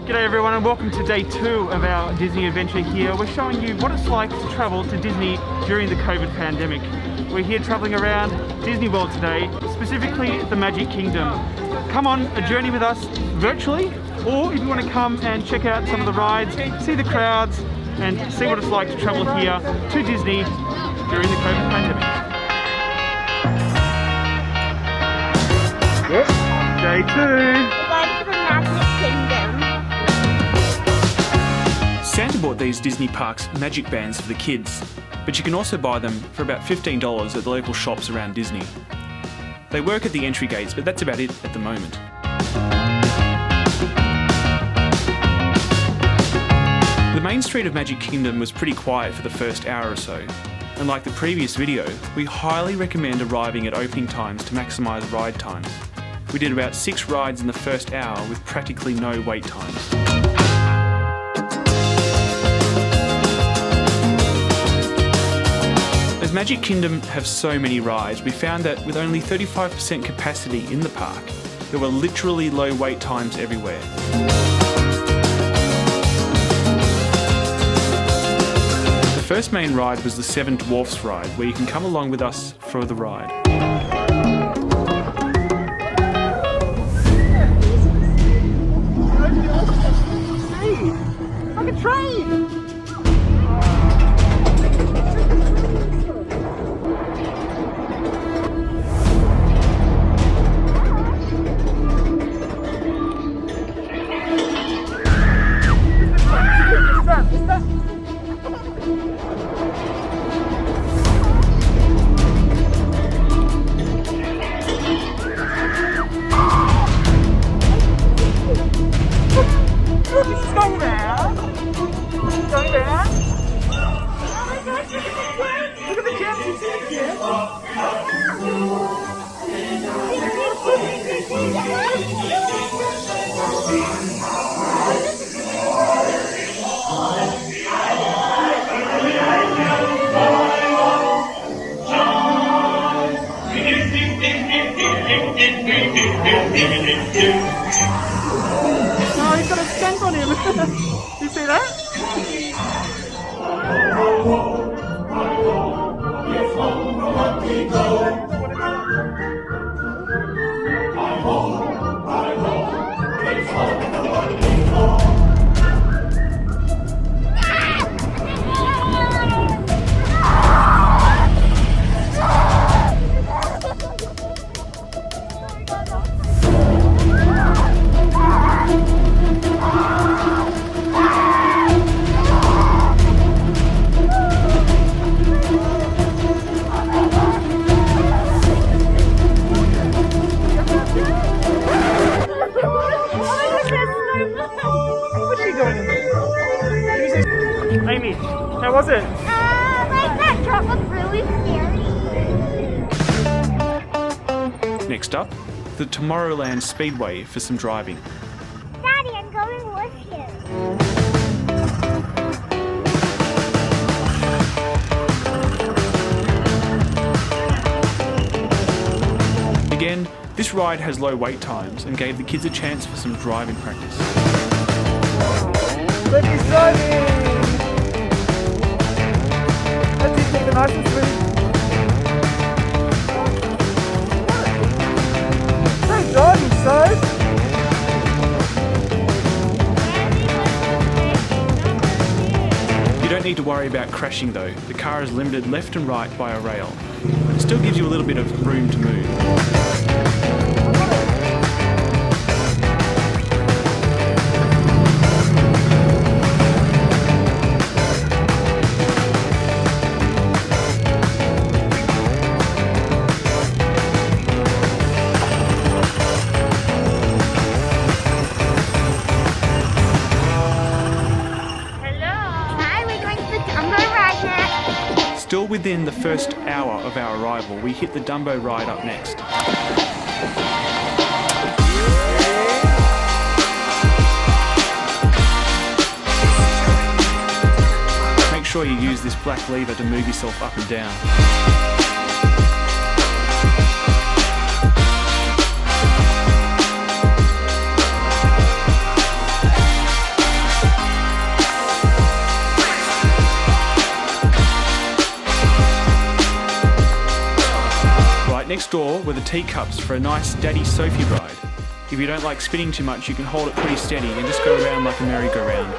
G'day everyone and welcome to day 2 of our Disney adventure here. We're showing you what it's like to travel to Disney during the COVID pandemic. We're here traveling around Disney World today, specifically the Magic Kingdom. Come on a journey with us virtually, or if you want to come and check out some of the rides, see the crowds and see what it's like to travel here to Disney during the COVID pandemic. Yep, day 2. We're going to the Magic Kingdom. Santa bought these Disney Parks magic bands for the kids, but you can also buy them for about $15 at the local shops around Disney. They work at the entry gates, but that's about it at the moment. The main street of Magic Kingdom was pretty quiet for the first hour or so, and like the previous video, we highly recommend arriving at opening times to maximise ride times. We did about 6 rides in the first hour with practically no wait times. As Magic Kingdom have so many rides, we found that with only 35% capacity in the park, there were literally low wait times everywhere. The first main ride was the 7 Dwarfs ride, where you can come along with us for the ride. It's like a train! Oh, he's got a stamp on him. You see that? Amy, how was it? Like that truck was really scary. Next up, the Tomorrowland Speedway for some driving. Daddy, I'm going with you. Again, this ride has low wait times and gave the kids a chance for some driving practice. Look, he's driving! Let's just take the nice and smooth. Great driving, son! You don't need to worry about crashing though. The car is limited left and right by a rail. It still gives you a little bit of room to move. Still within the first hour of our arrival, we hit the Dumbo ride up next. Make sure you use this black lever to move yourself up and down. Next door were the teacups for a nice Daddy Sophie ride. If you don't like spinning too much, you can hold it pretty steady and just go around like a merry-go-round.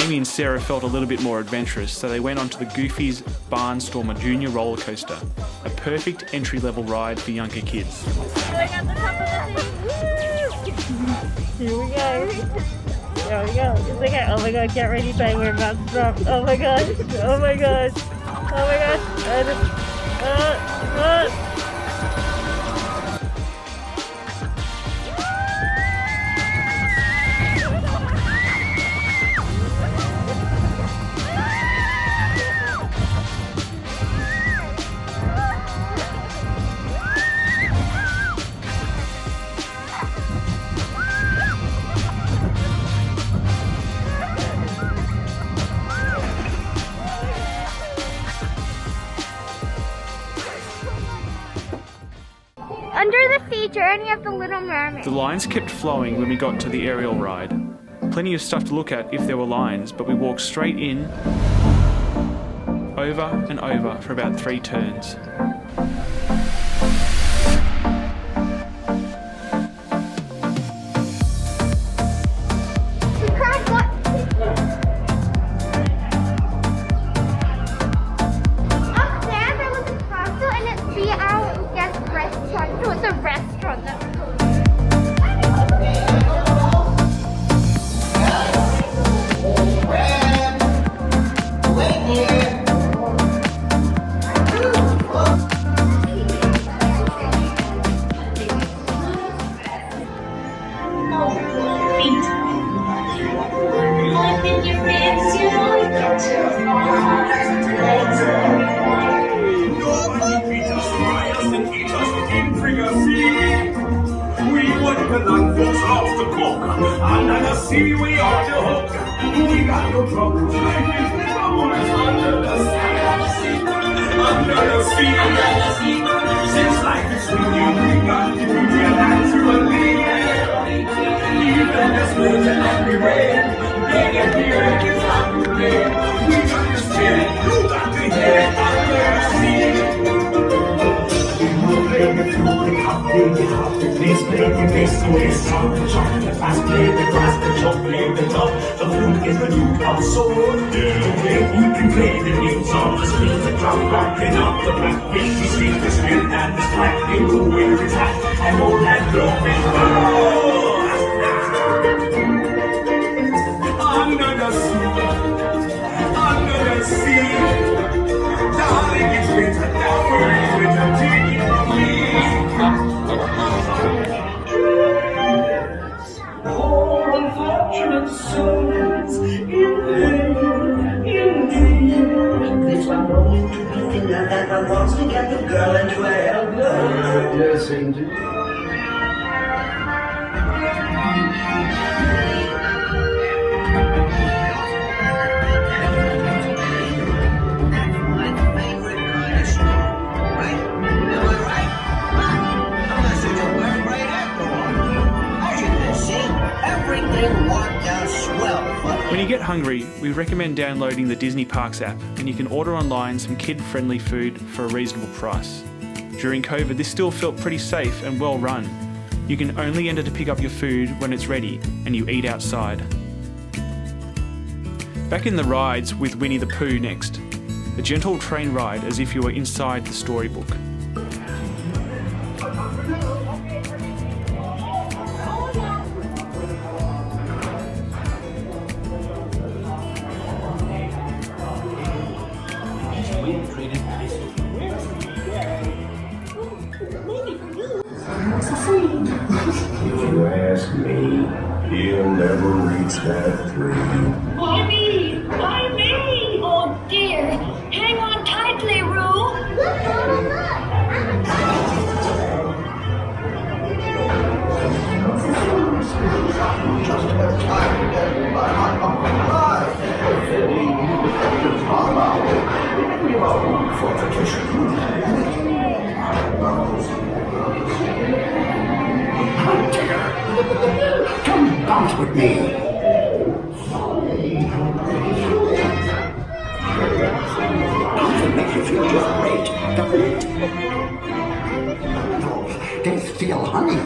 Amy and Sarah felt a little bit more adventurous, so they went onto the Goofy's Barnstormer Junior roller coaster, a perfect entry-level ride for younger kids. Going at the top of the thing. Here we go. There we go. It's okay. Oh my god, get ready, babe. We're about to drop. Oh my gosh. Oh my gosh. Oh my gosh. Under the Sea Journey of the Little Mermaid. The lines kept flowing when we got to the aerial ride. Plenty of stuff to look at if there were lines, but we walked straight in, over and over for about 3 turns. Under the sea we are Jehovah. We got no trouble. Under the sea. Since life is with you, we got to be naturally. Even as good as we rain, big and here is how we rain. We got the spirit, you got to hear it under the sea. Please play the bass, so it's time to jump. The fast play the glass, the jump, play the top. The flute is the new console. You can play the new song. The screen, the drum, rocking up the black fish. We see the spin and the slack. In the wind, it's hot. And all that blowing. Under the sea. Under the sea. Darling, it's winter. Down it's winter. Take it from me. Poor unfortunate souls in pain. This one wants to be thinner, that one wants to get the girl into a hell. Yes, indeed. When you get hungry, we recommend downloading the Disney Parks app, and you can order online some kid-friendly food for a reasonable price. During COVID, this still felt pretty safe and well run. You can only enter to pick up your food when it's ready, and you eat outside. Back in the rides with Winnie the Pooh next. A gentle train ride as if you were inside the storybook. If you ask me, he'll never reach that 3. Why me? Why me? Oh dear. Hang on tightly, Roo. Just have time to get my fortification. with me. It makes you feel just great, doesn't it? There's still honey.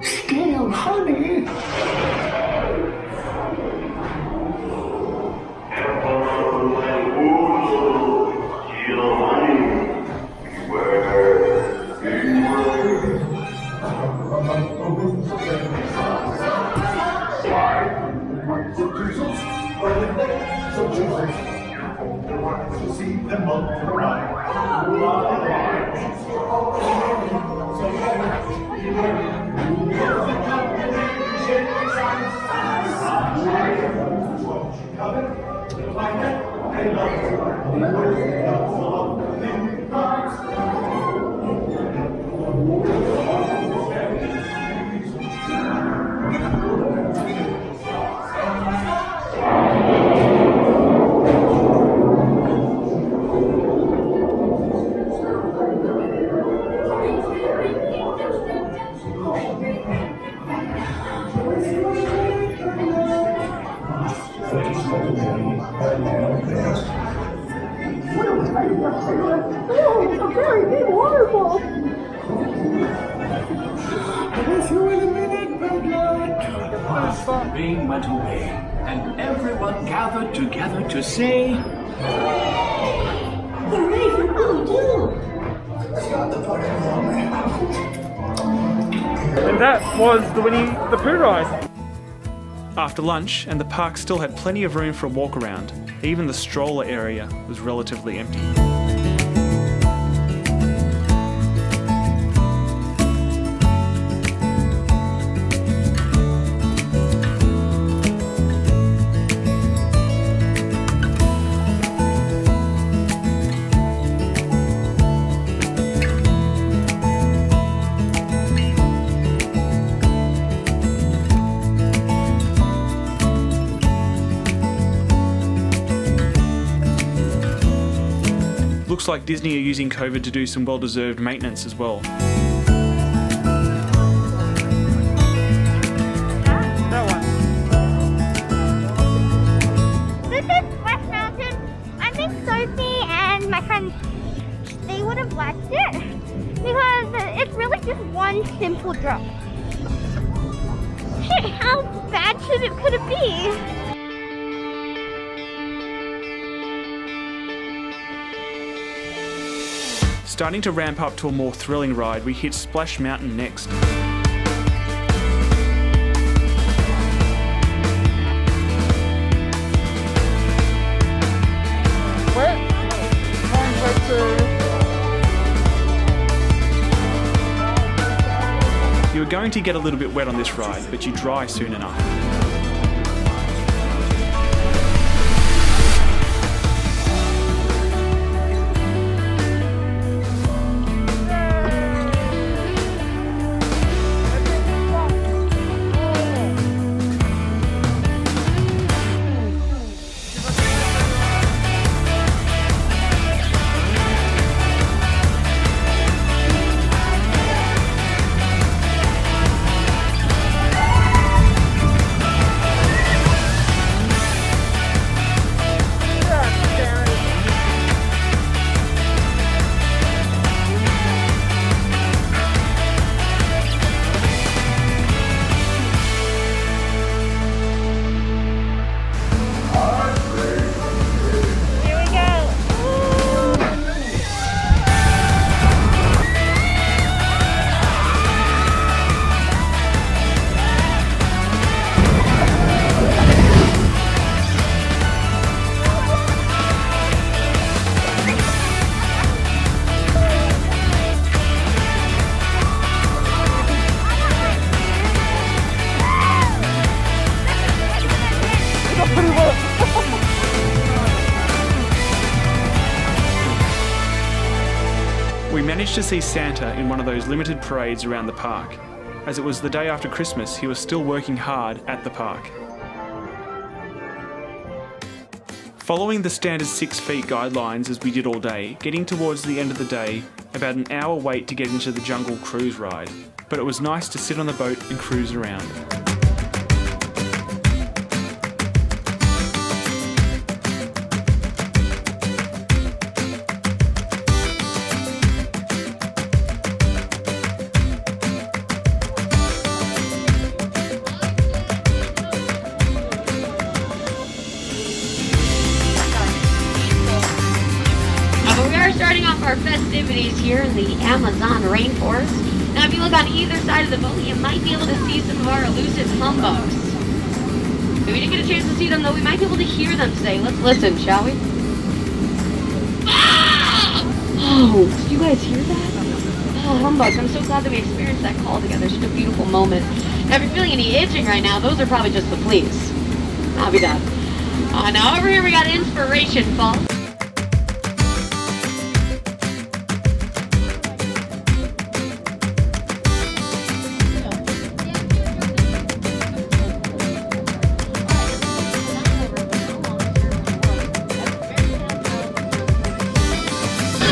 Still honey? Oh, a very big waterfall. If you wait a minute, Baglet. Rain went away, and everyone gathered together to say, Hooray for Pooh, too. And that was the Winnie the Pooh ride. After lunch, and the park still had plenty of room for a walk around, even the stroller area was relatively empty. Looks like Disney are using COVID to do some well-deserved maintenance as well. That one. This is West Mountain. I think Sophie and my friend, they would have liked it because it's really just one simple drop. Shit, how bad could it be? Starting to ramp up to a more thrilling ride, we hit Splash Mountain next. You are going to get a little bit wet on this ride, but you dry soon enough. We managed to see Santa in one of those limited parades around the park. As it was the day after Christmas, he was still working hard at the park. Following the standard 6 feet guidelines as we did all day, getting towards the end of the day, about an hour wait to get into the Jungle Cruise ride. But it was nice to sit on the boat and cruise around. are starting off our festivities here in the Amazon rainforest. Now, if you look on either side of the boat, you might be able to see some of our elusive humbugs. If we didn't get a chance to see them, though, we might be able to hear them say. Let's listen, shall we? Oh, did you guys hear that? Oh, humbugs. I'm so glad that we experienced that call together. Such a beautiful moment. Now, if you're feeling any itching right now, those are probably just the fleas. I'll be done. Now over here we got Inspiration Falls.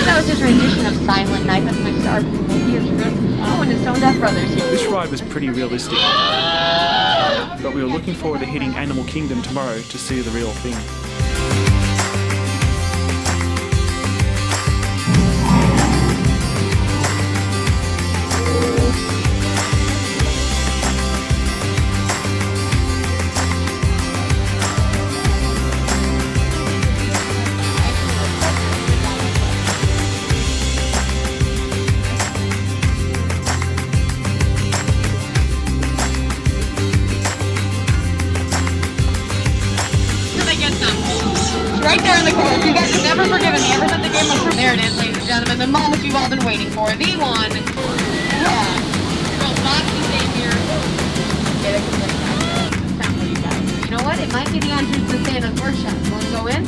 That was his rendition of Silent Night. That's my star. Oh, and his Tone Deaf Brothers here. This ride was pretty realistic, but we were looking forward to hitting Animal Kingdom tomorrow to see the real thing. Right there in the corner. You guys have never forgiven me ever since the game was from. There it is, ladies and gentlemen. The moment you've all been waiting for. The one. Yeah. Girl, not the same here. Get it complete. Time for you guys. You know what? It might be the entrance to Santa's workshop. You want to go in?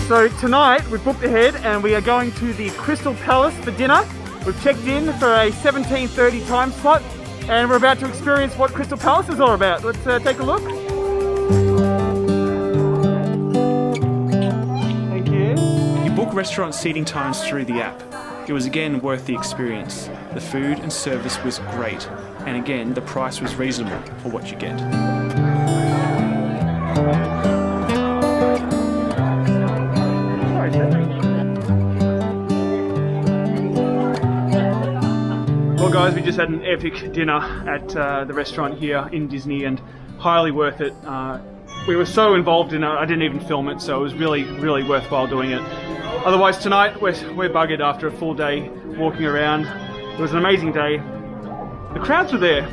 So tonight we've booked ahead and we are going to the Crystal Palace for dinner. We've checked in for a 17:30 time slot and we're about to experience what Crystal Palace is all about. Let's take a look. Thank you. You book restaurant seating times through the app. It was again worth the experience. The food and service was great and again the price was reasonable for what you get. Well guys, we just had an epic dinner at the restaurant here in Disney and highly worth it. We were so involved in it, I didn't even film it, so it was really worthwhile doing it. Otherwise tonight, we're buggered after a full day walking around. It was an amazing day. The crowds were there,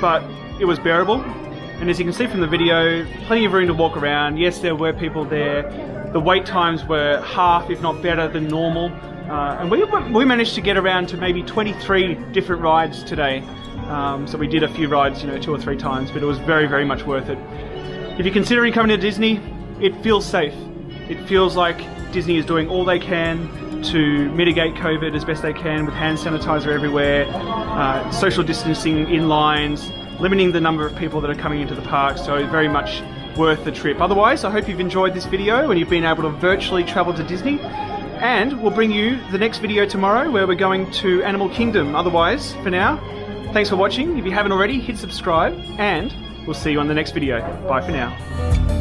but it was bearable. And as you can see from the video, plenty of room to walk around. Yes, there were people there. The wait times were half, if not better, than normal. And we managed to get around to maybe 23 different rides today. So we did a few rides, 2 or 3 times, but it was very much worth it. If you're considering coming to Disney, it feels safe. It feels like Disney is doing all they can to mitigate COVID as best they can with hand sanitizer everywhere, social distancing in lines, limiting the number of people that are coming into the park, so very much worth the trip. Otherwise, I hope you've enjoyed this video and you've been able to virtually travel to Disney. And we'll bring you the next video tomorrow where we're going to Animal Kingdom. Otherwise, for now, thanks for watching. If you haven't already, hit subscribe and we'll see you on the next video. Bye for now.